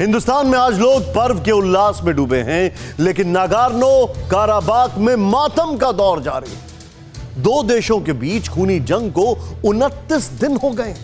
हिंदुस्तान में आज लोग पर्व के उल्लास में डूबे हैं, लेकिन नागोर्नो काराबाख में मातम का दौर जारी है। दो देशों के बीच खूनी जंग को 29 दिन हो गए,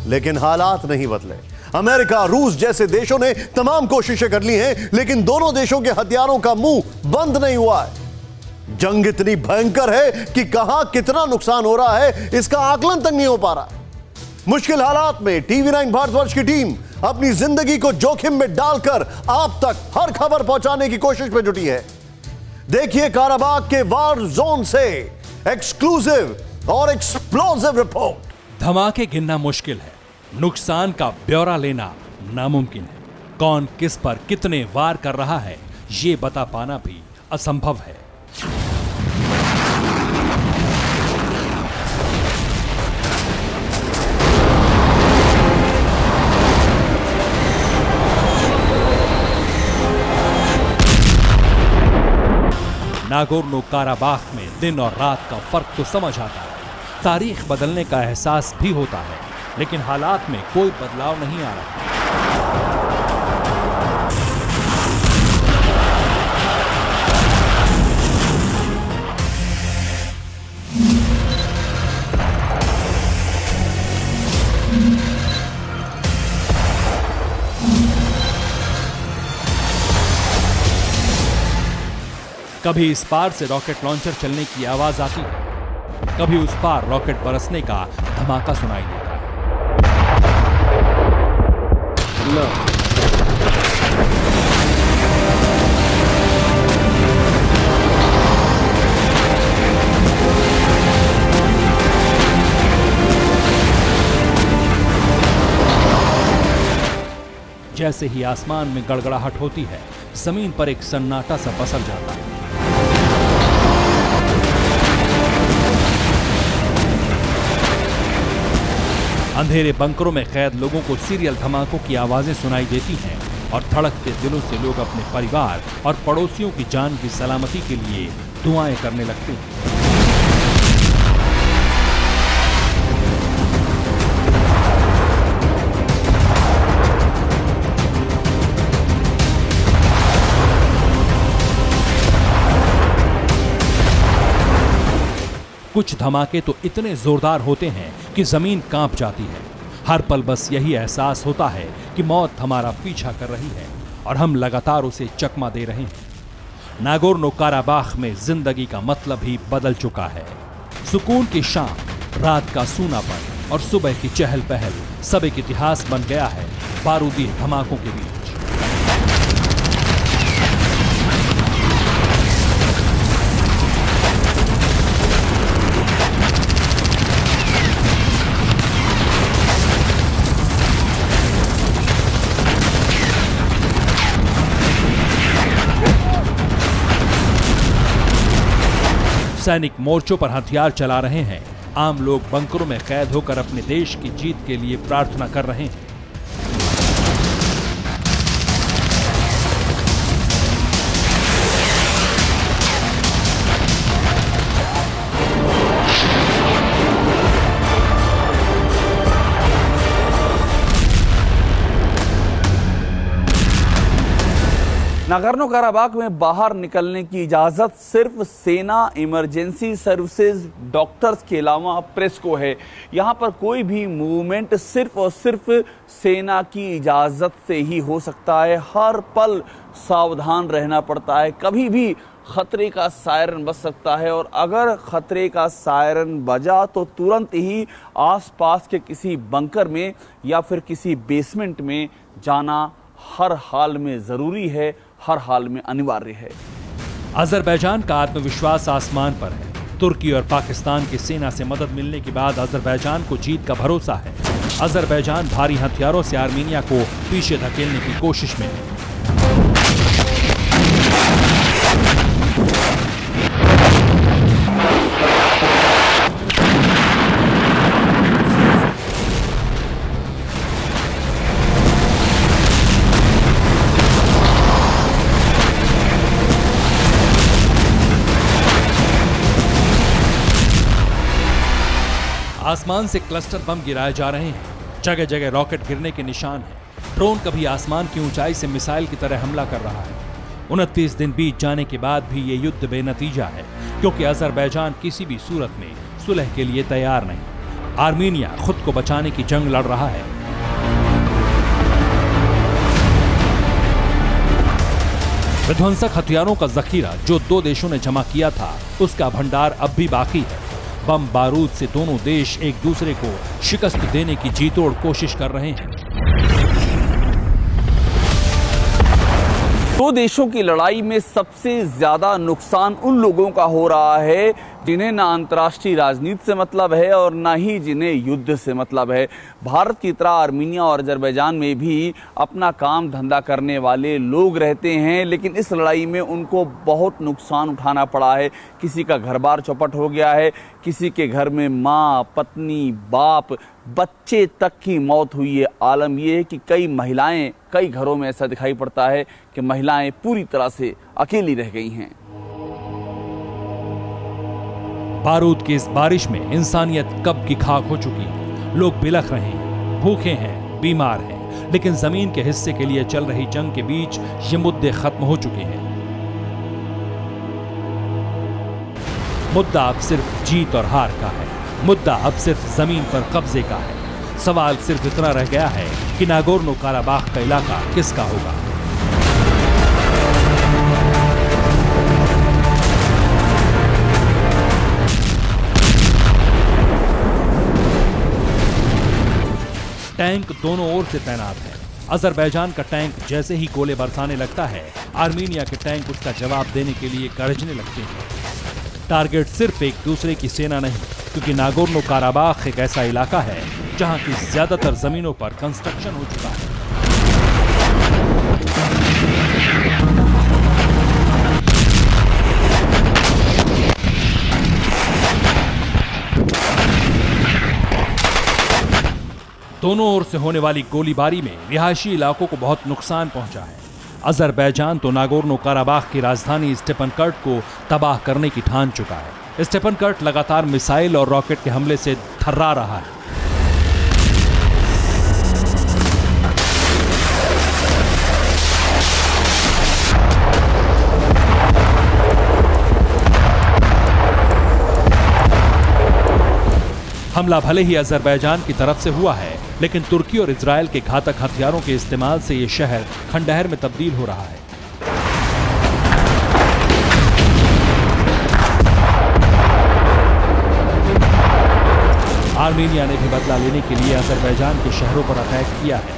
लेकिन हालात नहीं बदले। अमेरिका, रूस जैसे देशों ने तमाम कोशिशें कर ली हैं, लेकिन दोनों देशों के हथियारों का मुंह बंद नहीं हुआ है। जंग इतनी भयंकर है कि कहां कितना नुकसान हो रहा है, इसका आकलन तक नहीं हो पा रहा। मुश्किल हालात में TV9 भारतवर्ष की टीम अपनी जिंदगी को जोखिम में डालकर आप तक हर खबर पहुंचाने की कोशिश में जुटी है। देखिए काराबाख के वार जोन से एक्सक्लूसिव और एक्सप्लोसिव रिपोर्ट। धमाके गिनना मुश्किल है, नुकसान का ब्यौरा लेना नामुमकिन है। कौन किस पर कितने वार कर रहा है, ये बता पाना भी असंभव है। नागोर्नो काराबाख में दिन और रात का फर्क तो समझ आता है, तारीख बदलने का एहसास भी होता है, लेकिन हालात में कोई बदलाव नहीं आ रहा। कभी इस पार से रॉकेट लॉन्चर चलने की आवाज आती है, कभी उस पार रॉकेट बरसने का धमाका सुनाई देता है। जैसे ही आसमान में गड़गड़ाहट होती है, जमीन पर एक सन्नाटा सा पसर जाता है। अंधेरे बंकरों में कैद लोगों को सीरियल धमाकों की आवाजें सुनाई देती हैं और धड़कते दिलों से लोग अपने परिवार और पड़ोसियों की जान की सलामती के लिए दुआएं करने लगते हैं। कुछ धमाके तो इतने जोरदार होते हैं कि जमीन कांप जाती है। हर पल बस यही एहसास होता है कि मौत हमारा पीछा कर रही है और हम लगातार उसे चकमा दे रहे हैं। नागोर्नो काराबाख में जिंदगी का मतलब ही बदल चुका है। सुकून की शाम, रात का सूनापन और सुबह की चहल पहल सब एक इतिहास बन गया है बारूदी धमाकों के बीच। सैनिक मोर्चों पर हथियार चला रहे हैं, आम लोग बंकरों में कैद होकर अपने देश की जीत के लिए प्रार्थना कर रहे हैं। नागोर्नो काराबाख में बाहर निकलने की इजाज़त सिर्फ सेना, इमरजेंसी सर्विसेज, डॉक्टर्स के अलावा प्रेस को है। यहाँ पर कोई भी मूवमेंट सिर्फ और सिर्फ सेना की इजाज़त से ही हो सकता है। हर पल सावधान रहना पड़ता है, कभी भी खतरे का सायरन बज सकता है और अगर खतरे का सायरन बजा तो तुरंत ही आसपास के किसी बंकर में या फिर किसी बेसमेंट में जाना हर हाल में ज़रूरी है, हर हाल में अनिवार्य है। अजरबैजान का आत्मविश्वास आसमान पर है। तुर्की और पाकिस्तान की सेना से मदद मिलने के बाद अजरबैजान को जीत का भरोसा है। अजरबैजान भारी हथियारों से आर्मीनिया को पीछे धकेलने की कोशिश में है। आसमान से क्लस्टर बम गिराए जा रहे हैं, जगह जगह रॉकेट गिरने के निशान हैं। ड्रोन कभी आसमान की ऊंचाई से मिसाइल की तरह हमला कर रहा है। 29 दिन बीत जाने के बाद भी ये युद्ध बेनतीजा है, क्योंकि अजरबैजान किसी भी सूरत में सुलह के लिए तैयार नहीं। आर्मीनिया खुद को बचाने की जंग लड़ रहा है। विध्वंसक हथियारों का जखीरा जो दो देशों ने जमा किया था, उसका भंडार अब भी बाकी है। बम बारूद से दोनों देश एक दूसरे को शिकस्त देने की जीतोड़ कोशिश कर रहे हैं। दो देशों की लड़ाई में सबसे ज्यादा नुकसान उन लोगों का हो रहा है जिन्हें ना अंतर्राष्ट्रीय राजनीति से मतलब है और ना ही जिन्हें युद्ध से मतलब है। भारत की तरह आर्मीनिया और अजरबैजान में भी अपना काम धंधा करने वाले लोग रहते हैं, लेकिन इस लड़ाई में उनको बहुत नुकसान उठाना पड़ा है। किसी का घर बार चौपट हो गया है, किसी के घर में माँ, पत्नी, बाप, बच्चे तक की मौत हुई है। आलम यह है कि कई महिलाएं, कई घरों में ऐसा दिखाई पड़ता है कि महिलाएं पूरी तरह से अकेली रह गई हैं। बारूद की इस बारिश में इंसानियत कब की खाक हो चुकी है। लोग बिलख रहे हैं, भूखे हैं, बीमार हैं, लेकिन जमीन के हिस्से के लिए चल रही जंग के बीच ये मुद्दे खत्म हो चुके हैं। मुद्दा अब सिर्फ जीत और हार का है। मुद्दा अब सिर्फ जमीन पर कब्जे का है। सवाल सिर्फ इतना रह गया है कि नागोर्नो काराबाख का इलाका किसका होगा। टैंक दोनों ओर से तैनात है। अजरबैजान का टैंक जैसे ही गोले बरसाने लगता है, आर्मीनिया के टैंक उसका जवाब देने के लिए गरजने लगते हैं। टारगेट सिर्फ एक दूसरे की सेना नहीं, क्योंकि नागोर्नो काराबाख एक ऐसा इलाका है जहां की ज्यादातर जमीनों पर कंस्ट्रक्शन हो चुका है। दोनों ओर से होने वाली गोलीबारी में रिहायशी इलाकों को बहुत नुकसान पहुंचा है। अजरबैजान तो नागोर्नो काराबाख की राजधानी स्टेपनकर्ट को तबाह करने की ठान चुका है। स्टेपनकर्ट लगातार मिसाइल और रॉकेट के हमले से थर्रा रहा है। हमला भले ही अजरबैजान की तरफ से हुआ है, लेकिन तुर्की और इजराइल के घातक हथियारों के इस्तेमाल से यह शहर खंडहर में तब्दील हो रहा है। आर्मीनिया ने भी बदला लेने के लिए अजरबैजान के शहरों पर अटैक किया है।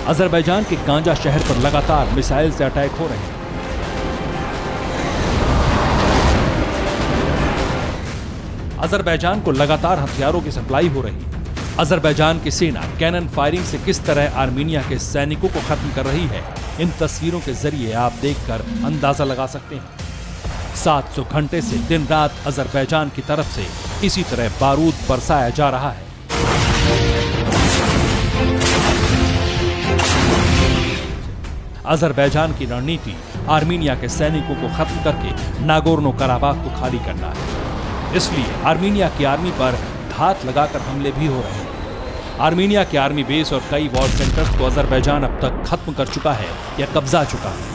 अजरबैजान के गांजा शहर पर लगातार मिसाइल से अटैक हो रहे हैं। अजरबैजान को लगातार हथियारों की सप्लाई हो रही है। अजरबैजान की सेना कैनन फायरिंग से किस तरह आर्मीनिया के सैनिकों को खत्म कर रही है, इन तस्वीरों के जरिए आप देखकर अंदाजा लगा सकते हैं। 700 घंटे से दिन रात अजरबैजान की तरफ से इसी तरह बारूद बरसाया जा रहा है। अजरबैजान की रणनीति आर्मीनिया के सैनिकों को खत्म करके नागोर्नो काराबाख को खाली करना है। इसलिए आर्मीनिया की आर्मी पर घात लगाकर हमले भी हो रहे हैं। आर्मीनिया के आर्मी बेस और कई वॉर सेंटर्स को अजरबैजान अब तक खत्म कर चुका है या कब्जा चुका है।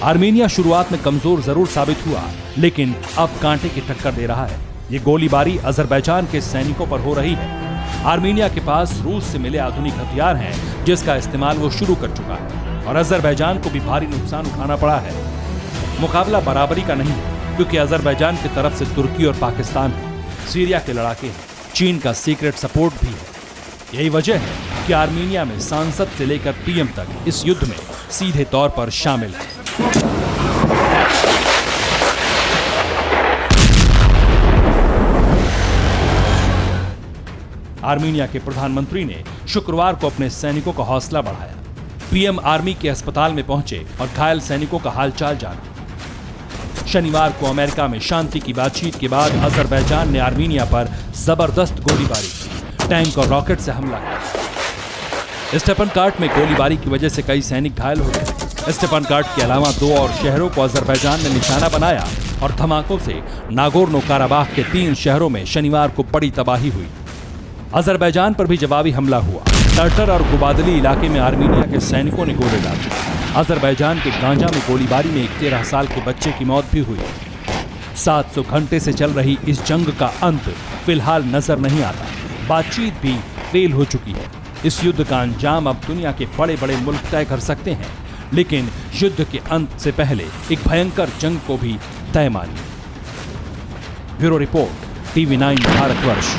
आर्मीनिया शुरुआत में कमजोर जरूर साबित हुआ, लेकिन अब कांटे की टक्कर दे रहा है। ये गोलीबारी अजरबैजान के सैनिकों पर हो रही है। आर्मीनिया के पास रूस से मिले आधुनिक हथियार हैं, जिसका इस्तेमाल वो शुरू कर चुका है, और अजरबैजान को भी भारी नुकसान उठाना पड़ा है। मुकाबला बराबरी का नहीं, क्योंकि अजरबैजान की तरफ से तुर्की और पाकिस्तान है, सीरिया के लड़ाके हैं, चीन का सीक्रेट सपोर्ट भी है। यही वजह है कि आर्मीनिया में सांसद से लेकर पीएम तक इस युद्ध में सीधे तौर पर शामिल है। आर्मीनिया के प्रधानमंत्री ने शुक्रवार को अपने सैनिकों का हौसला बढ़ाया। पीएम आर्मी के अस्पताल में पहुंचे और घायल सैनिकों का हालचाल जाना। शनिवार को अमेरिका में शांति की बातचीत के बाद अजरबैजान ने आर्मीनिया पर जबरदस्त गोलीबारी की, टैंक और रॉकेट से हमला किया। स्टेपनकार्ट में गोलीबारी की वजह से कई सैनिक घायल हो गए। स्टेपनकार्ट के अलावा 2 और शहरों को अजरबैजान ने निशाना बनाया और धमाकों से नागोर्नो काराबाख के 3 शहरों में शनिवार को बड़ी तबाही हुई। अजरबैजान पर भी जवाबी हमला हुआ। टर्टर और गुबादली इलाके में आर्मीनिया के सैनिकों ने गोले डाले। अजरबैजान के गांजा में गोलीबारी में एक 13 साल के बच्चे की मौत भी हुई। 700 घंटे से चल रही इस जंग का अंत फिलहाल नजर नहीं आता। बातचीत भी फेल हो चुकी है। इस युद्ध का अंजाम अब दुनिया के बड़े बड़े मुल्क तय कर सकते हैं, लेकिन युद्ध के अंत से पहले एक भयंकर जंग को भी तय मानिए। Bureau report, TV9 Bharatvarsh.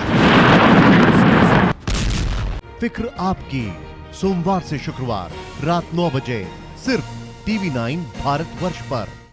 फिक्र आपकी, सोमवार से शुक्रवार रात 9 बजे सिर्फ TV9 भारतवर्ष पर।